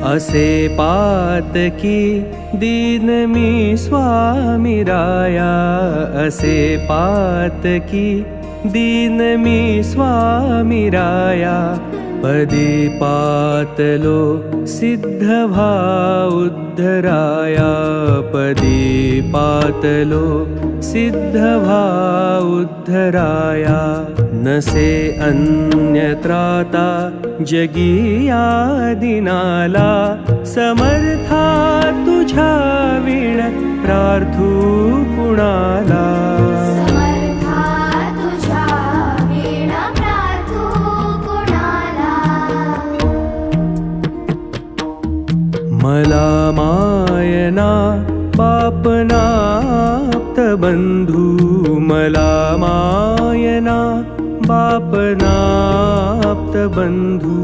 असे पातकी दीन मी स्वामी राया, असे पातकी दीन मी स्वामी राया. पदी पातलो सिद्ध भा उद्धराया, पदी पातलो सिद्ध भा उद्धराया. नसे अन्यत्राता जगिया दिनाला, समर्था तुझ्या विण प्रार्थू कुणाला. मला मायना बापनाप्त बंधू, मला मायना बापनाप्त बंधू.